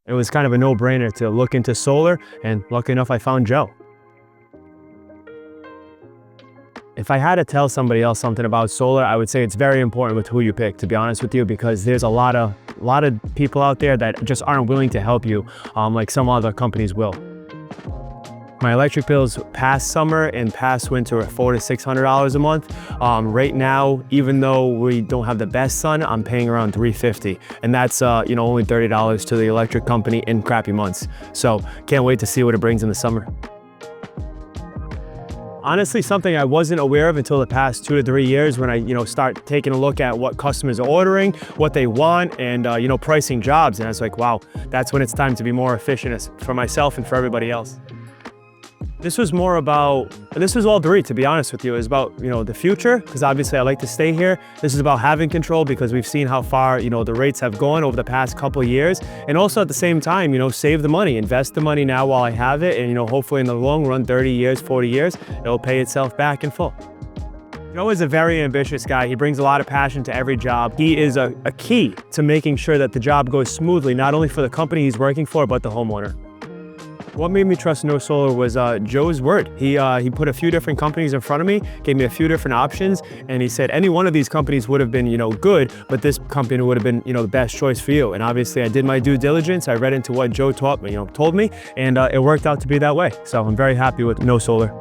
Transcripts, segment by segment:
It was kind of a no-brainer to look into solar, and lucky enough I found Joe. If I had to tell somebody else something about solar, I would say it's very important with who you pick, to be honest with you, because there's a lot of people out there that just aren't willing to help you like some other companies will. My electric bills past summer and past winter are $400 to $600 a month. Right now, even though we don't have the best sun, I'm paying around $350, and that's only $30 to the electric company in crappy months. So can't wait to see what it brings in the summer. Honestly, something I wasn't aware of until the past 2 to 3 years when I, start taking a look at what customers are ordering, what they want, and, pricing jobs. And I was like, wow, that's when it's time to be more efficient for myself and for everybody else. This was more about, and this was all three, to be honest with you. It was about, the future, because obviously I like to stay here. This is about having control because we've seen how far, the rates have gone over the past couple of years. And also at the same time, save the money, invest the money now while I have it. And, hopefully in the long run, 30 years, 40 years, it'll pay itself back in full. Joe is a very ambitious guy. He brings a lot of passion to every job. He is a key to making sure that the job goes smoothly, not only for the company he's working for, but the homeowner. What made me trust No Solar was Joe's word. He put a few different companies in front of me, gave me a few different options, and he said any one of these companies would have been, good, but this company would have been, the best choice for you. And obviously I did my due diligence. I read into what Joe told me, and it worked out to be that way. So I'm very happy with No Solar.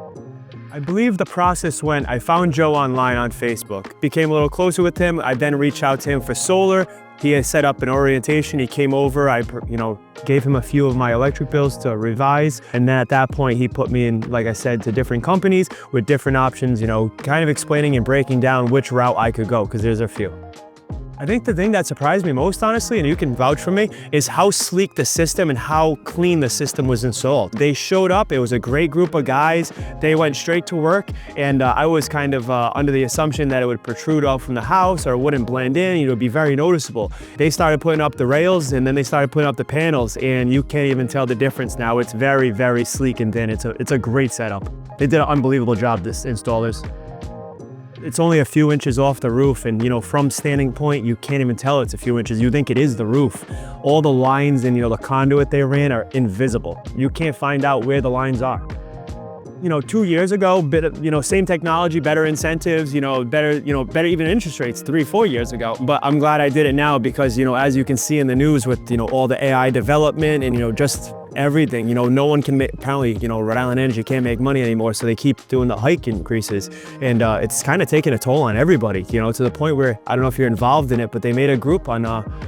I believe the process went, I found Joe online on Facebook, became a little closer with him. I then reached out to him for solar. He had set up an orientation. He came over. I, gave him a few of my electric bills to revise. And then at that point, he put me in, like I said, to different companies with different options, kind of explaining and breaking down which route I could go, because there's a few. I think the thing that surprised me most, honestly, and you can vouch for me, is how sleek the system and how clean the system was installed. They showed up, it was a great group of guys, they went straight to work, and I was kind of under the assumption that it would protrude out from the house or it wouldn't blend in, it would be very noticeable. They started putting up the rails and then they started putting up the panels, and you can't even tell the difference now. It's very, very sleek and thin. It's a great setup. They did an unbelievable job, this installers. It's only a few inches off the roof, and from standing point, you can't even tell it's a few inches. You think it is the roof. All the lines and the conduit they ran are invisible. You can't find out where the lines are. 2 years ago, same technology, better incentives, better even interest rates 3-4 years ago. But I'm glad I did it now because, as you can see in the news with, all the AI development and, just everything, no one can make, apparently, Rhode Island Energy can't make money anymore, so they keep doing the hike increases. And it's kind of taking a toll on everybody, to the point where, I don't know if you're involved in it, but they made a group on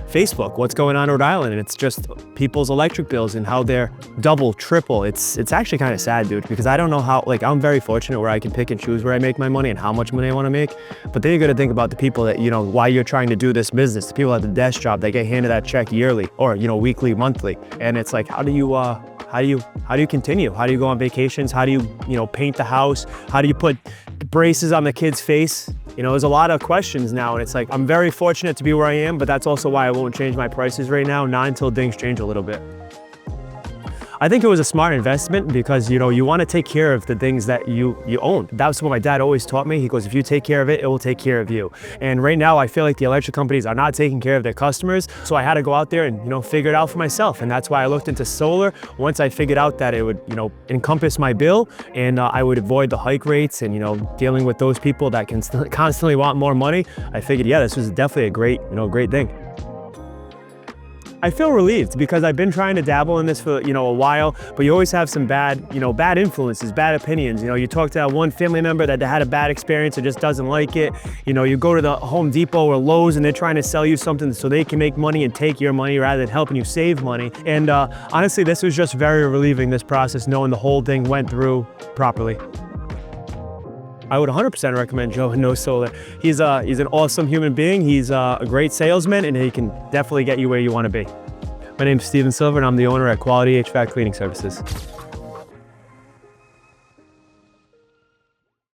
Facebook, what's going on in Rhode Island, and it's just people's electric bills and how they're double, triple. It's actually kind of sad, dude, because I don't know how, I'm very fortunate where I can pick and choose where I make my money and how much money I want to make, but then you got to think about the people that, why you're trying to do this business, the people at the desk job, they get handed that check yearly or, weekly, monthly, and it's like, how do you continue? How do you go on vacations? How do you, paint the house? How do you put braces on the kid's face? There's a lot of questions now, and it's like, I'm very fortunate to be where I am, but that's also why I won't change my prices right now, not until things change a little bit. I think it was a smart investment because, you want to take care of the things that you own. That's what my dad always taught me. He goes, if you take care of it, it will take care of you. And right now, I feel like the electric companies are not taking care of their customers. So I had to go out there and, figure it out for myself. And that's why I looked into solar. Once I figured out that it would, encompass my bill and I would avoid the hike rates and, dealing with those people that can constantly want more money, I figured, yeah, this was definitely a great thing. I feel relieved because I've been trying to dabble in this for, a while, but you always have some bad influences, bad opinions. You talk to that one family member that had a bad experience or just doesn't like it. You go to the Home Depot or Lowe's and they're trying to sell you something so they can make money and take your money rather than helping you save money. And honestly, this was just very relieving, this process, knowing the whole thing went through properly. I would 100% recommend Joe and No Solar. He's an awesome human being. He's a great salesman, and he can definitely get you where you want to be. My name is Silva, and I'm the owner at Quality HVAC Cleaning Services.